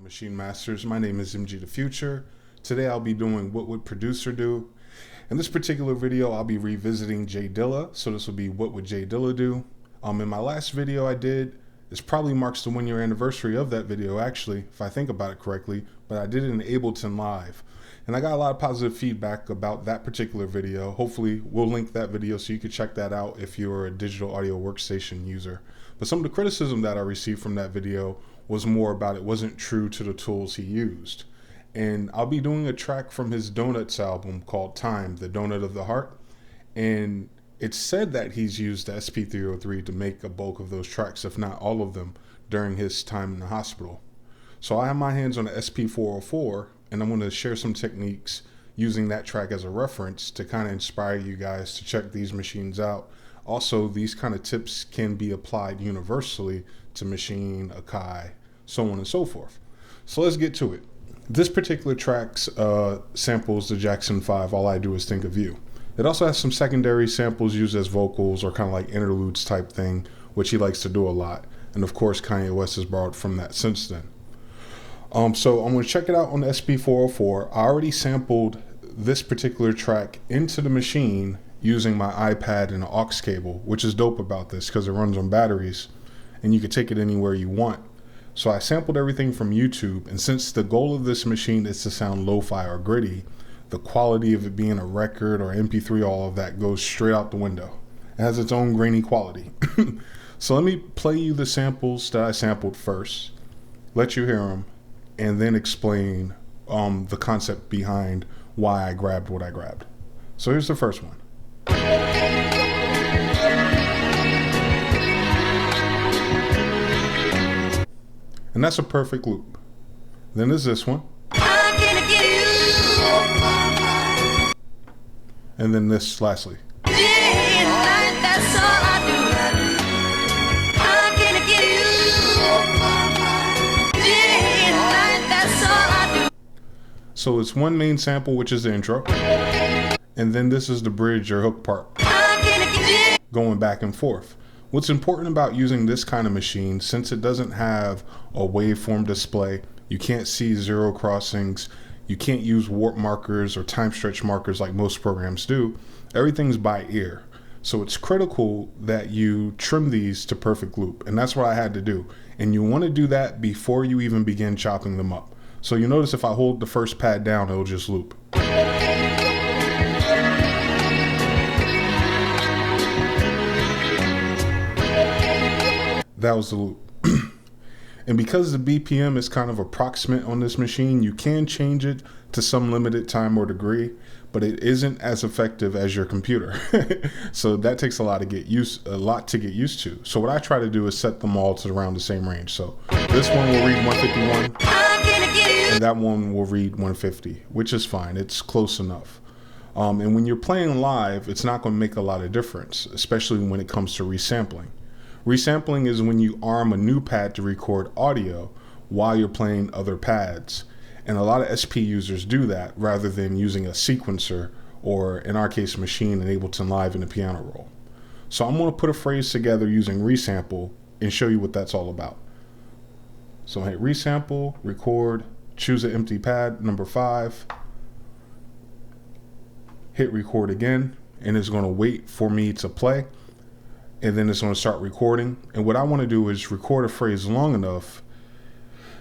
Machine Masters. My name is MGtheFuture. Today I'll be doing What Would Producer Do? In this particular video, I'll be revisiting Jay Dilla. So this will be What Would Jay Dilla Do? In my last video I did, this probably marks the 1-year anniversary of that video actually, if I think about it correctly, but I did it in Ableton Live. And I got a lot of positive feedback about that particular video. Hopefully we'll link that video so you can check that out if you're a digital audio workstation user. But some of the criticism that I received from that video was more about it wasn't true to the tools he used. And I'll be doing a track from his Donuts album called Time, the Donut of the Heart. And it's said that he's used the SP404 to make a bulk of those tracks, if not all of them, during his time in the hospital. So I have my hands on the SP404, and I'm going to share some techniques using that track as a reference to kind of inspire you guys to check these machines out. Also, these kind of tips can be applied universally to Maschine, Akai, so on and so forth. So let's get to it. This particular track samples the Jackson 5, All I Do Is Think of You. It also has some secondary samples used as vocals or kind of like interludes type thing, which he likes to do a lot. And of course, Kanye West has borrowed from that since then. So I'm going to check it out on the SP404. I already sampled this particular track into the machine using my iPad and an aux cable, which is dope about this because it runs on batteries and you can take it anywhere you want. So I sampled everything from YouTube, and since the goal of this machine is to sound lo-fi or gritty, the quality of it being a record or MP3, all of that goes straight out the window. It has its own grainy quality. So let me play you the samples that I sampled first, let you hear them, and then explain the concept behind why I grabbed what I grabbed. So here's the first one. And that's a perfect loop. Then there's this one. And then this lastly. So it's one main sample, which is the intro. And then this is the bridge or hook part. Going back and forth. What's important about using this kind of machine, since it doesn't have a waveform display, you can't see zero crossings, you can't use warp markers or time stretch markers like most programs do, everything's by ear. So it's critical that you trim these to perfect loop, and that's what I had to do. And you want to do that before you even begin chopping them up. So you notice if I hold the first pad down, it'll just loop. That was the loop. And because the BPM is kind of approximate on this machine, you can change it to some limited time or degree, but it isn't as effective as your computer. So that takes a lot to get used to. So what I try to do is set them all to around the same range. So this one will read 151, and that one will read 150, which is fine. It's close enough. And when you're playing live, it's not going to make a lot of difference, especially when it comes to resampling. Resampling is when you arm a new pad to record audio while you're playing other pads. And a lot of SP users do that rather than using a sequencer or, in our case, Maschine and Ableton Live in the piano roll. So I'm going to put a phrase together using resample and show you what that's all about. So hit resample, record, choose an empty pad, number 5, hit record again, and it's going to wait for me to play. And then it's going to start recording. And what I want to do is record a phrase long enough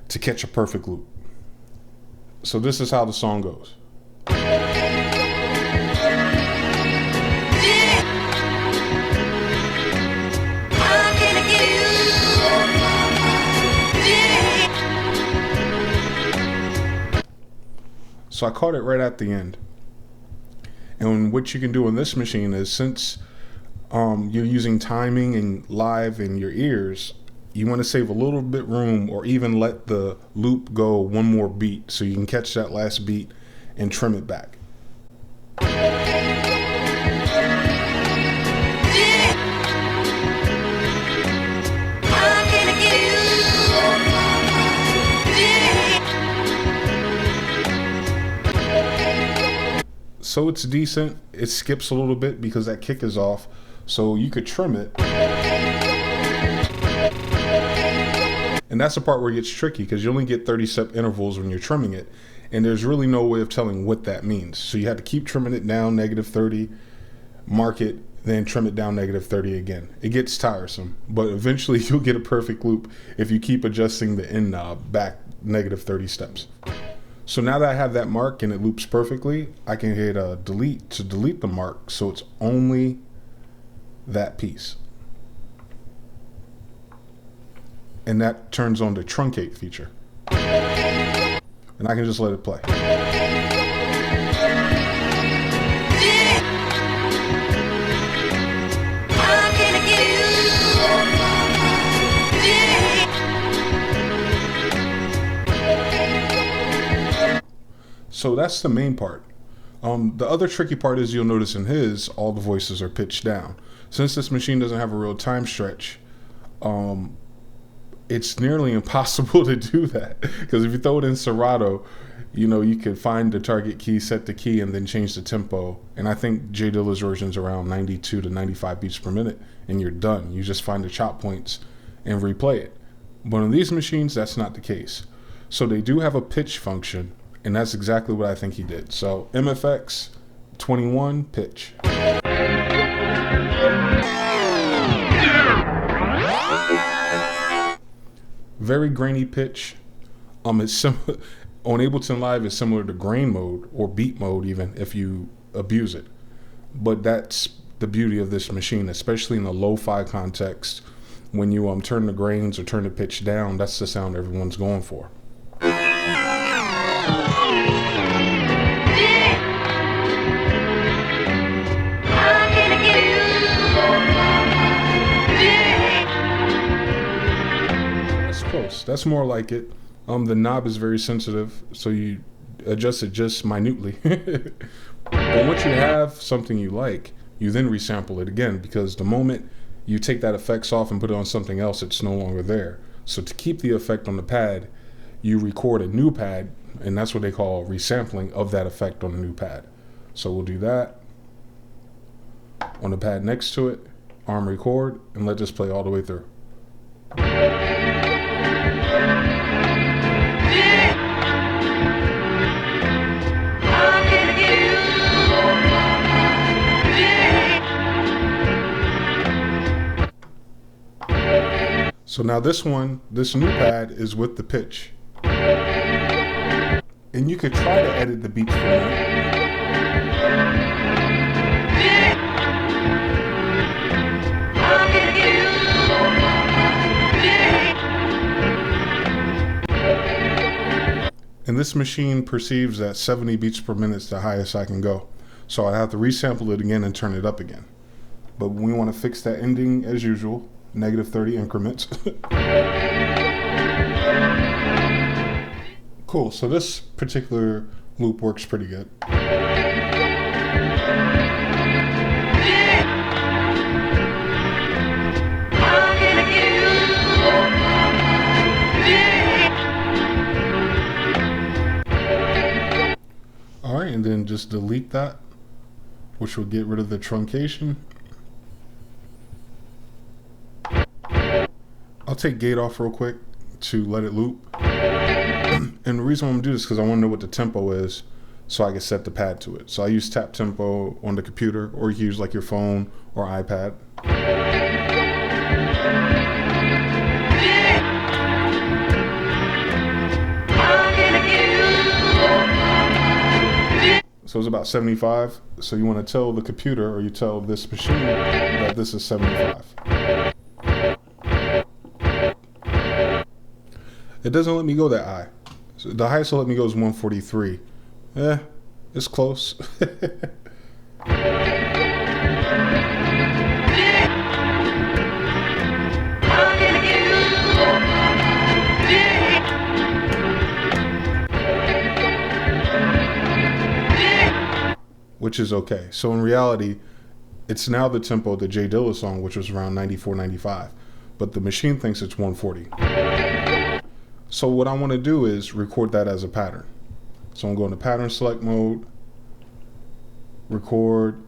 to catch a perfect loop. So this is how the song goes. So I caught it right at the end. And what you can do on this machine is, since you're using timing and live in your ears, you want to save a little bit room or even let the loop go one more beat so you can catch that last beat and trim it back. So it's decent. It skips a little bit because that kick is off. So you could trim it And that's the part where it gets tricky, because you only get 30-step intervals when you're trimming it. And there's really no way of telling what that means. So you have to keep trimming it down -30, mark it, then trim it down -30 again. It gets tiresome, but eventually you'll get a perfect loop if you keep adjusting the end knob back -30 steps. So now that I have that mark and it loops perfectly, I can hit delete to delete the mark, so it's only that piece. And that turns on the truncate feature. And I can just let it play. So that's the main part. The other tricky part is, you'll notice in his, all the voices are pitched down. Since this machine doesn't have a real time stretch, it's nearly impossible to do that. Because if you throw it in Serato, you know, you could find the target key, set the key, and then change the tempo. And I think Jay Dilla's version's around 92 to 95 beats per minute, and you're done. You just find the chop points and replay it. But on these machines, that's not the case. So they do have a pitch function, and that's exactly what I think he did. So MFX 21 pitch. Very grainy pitch. It's on Ableton Live, it's similar to grain mode or beat mode, even if you abuse it. But that's the beauty of this machine, especially in a lo-fi context. When you turn the grains or turn the pitch down, that's the sound everyone's going for. That's more like it. The knob is very sensitive, so you adjust it just minutely. But once you have something you like, you then resample it again, because the moment you take that effects off and put it on something else, it's no longer there. So to keep the effect on the pad, you record a new pad, and that's what they call resampling of that effect on a new pad. So we'll do that on the pad next to it, arm record, and let this play all the way through. So now this new pad is with the pitch. And you could try to edit the beats for me. And this machine perceives that 70 beats per minute is the highest I can go. So I have to resample it again and turn it up again. But we want to fix that ending as usual. -30 increments. Cool, so this particular loop works pretty good. Alright, and then just delete that, which will get rid of the truncation. I'll take gate off real quick to let it loop. And the reason I'm gonna do this is because I want to know what the tempo is, so I can set the pad to it. So I use tap tempo on the computer, or you can use like your phone or iPad. So it's about 75. So you want to tell the computer, or you tell this machine, that this is 75. It doesn't let me go that high. So the highest it'll let me go is 143. It's close. Which is okay. So in reality, it's now the tempo of the Jay Dilla song, which was around 94, 95. But the machine thinks it's 140. So what I want to do is record that as a pattern. So I'm going to pattern select mode, record,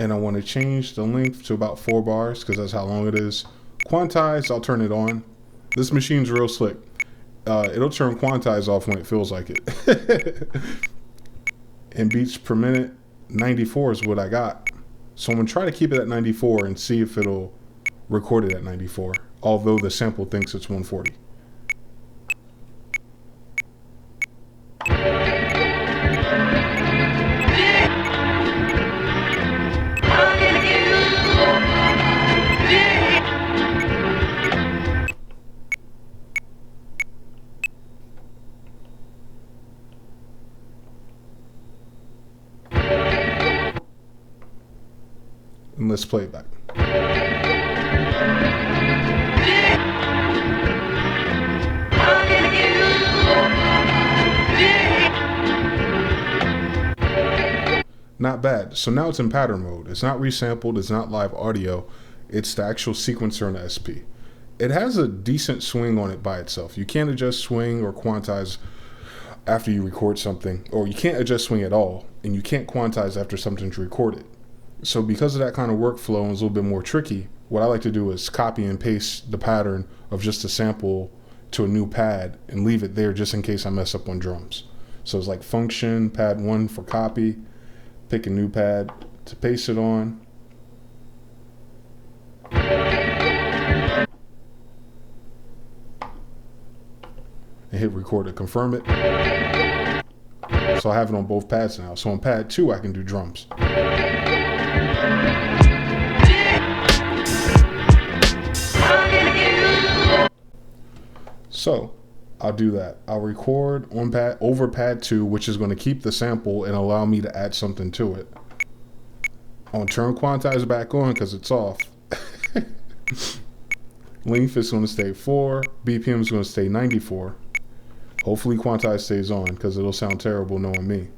and I want to change the length to about 4 bars because that's how long it is. Quantize, I'll turn it on. This machine's real slick. It'll turn quantize off when it feels like it. And beats per minute, 94 is what I got. So I'm gonna try to keep it at 94 and see if it'll record it at 94, although the sample thinks it's 140. And let's play it back. Not bad. So now it's in pattern mode. It's not resampled, it's not live audio, it's the actual sequencer in the SP. It has a decent swing on it by itself. You can't adjust swing or quantize after you record something, or you can't adjust swing at all, and you can't quantize after something's recorded. So because of that kind of workflow and it's a little bit more tricky, what I like to do is copy and paste the pattern of just a sample to a new pad and leave it there just in case I mess up on drums. So it's like function, pad 1 for copy, pick a new pad to paste it on. And hit record to confirm it. So I have it on both pads now. So on pad 2, I can do drums. So I'll do that. I'll record on over pad 2, which is going to keep the sample and allow me to add something to it. I'll turn quantize back on because it's off. Length is going to stay 4. BPM is going to stay 94. Hopefully quantize stays on because it'll sound terrible knowing me.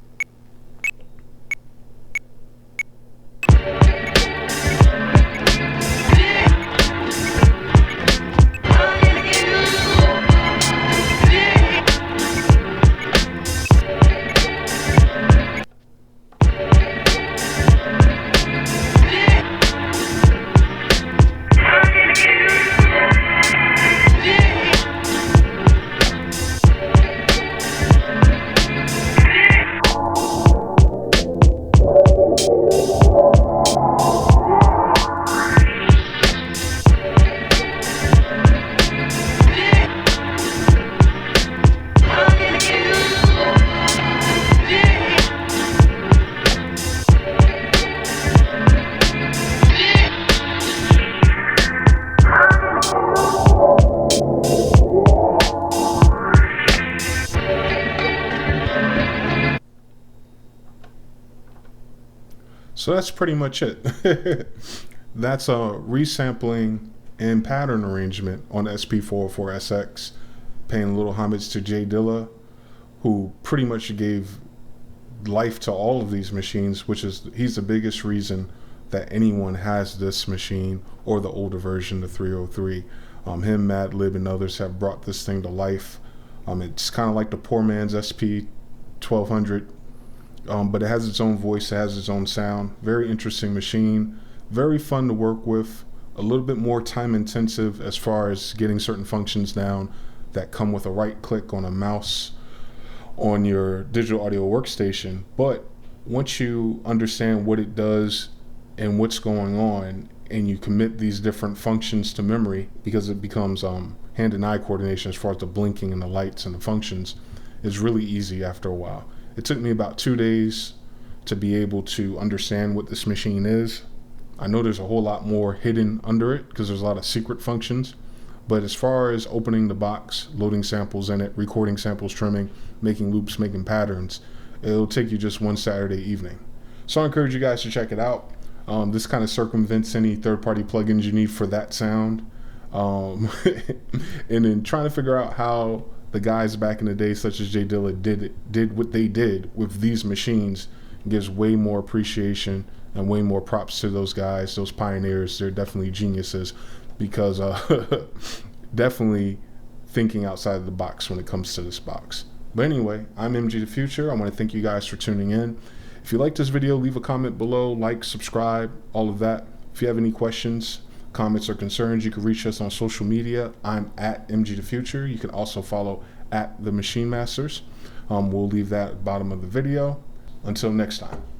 So that's pretty much it. That's a resampling and pattern arrangement on SP404SX, paying a little homage to Jay Dilla, who pretty much gave life to all of these machines, which is, he's the biggest reason that anyone has this machine or the older version, the 303. Him, Madlib, and others have brought this thing to life. It's kind of like the poor man's SP1200. But it has its own voice, it has its own sound. Very interesting machine, very fun to work with, a little bit more time intensive as far as getting certain functions down that come with a right click on a mouse on your digital audio workstation. But once you understand what it does and what's going on, and you commit these different functions to memory, because it becomes hand and eye coordination as far as the blinking and the lights and the functions, is really easy after a while. It took me about 2 days to be able to understand what this machine is. I know there's a whole lot more hidden under it because there's a lot of secret functions, but as far as opening the box, loading samples in it, recording samples, trimming, making loops, making patterns, it'll take you just one Saturday evening. So I encourage you guys to check it out. This kind of circumvents any third-party plugins you need for that sound. And then trying to figure out how the guys back in the day, such as Jay Dilla, did what they did with these machines gives way more appreciation and way more props to those guys, those pioneers. They're definitely geniuses because definitely thinking outside of the box when it comes to this box. But anyway, I'm MGtheFuture. I want to thank you guys for tuning in. If you like this video, leave a comment below, like, subscribe, all of that. If you have any questions, comments, or concerns, you can reach us on social media. I'm at MGtheFuture. You can also follow at the Machine Masters. We'll leave that at the bottom of the video. Until next time.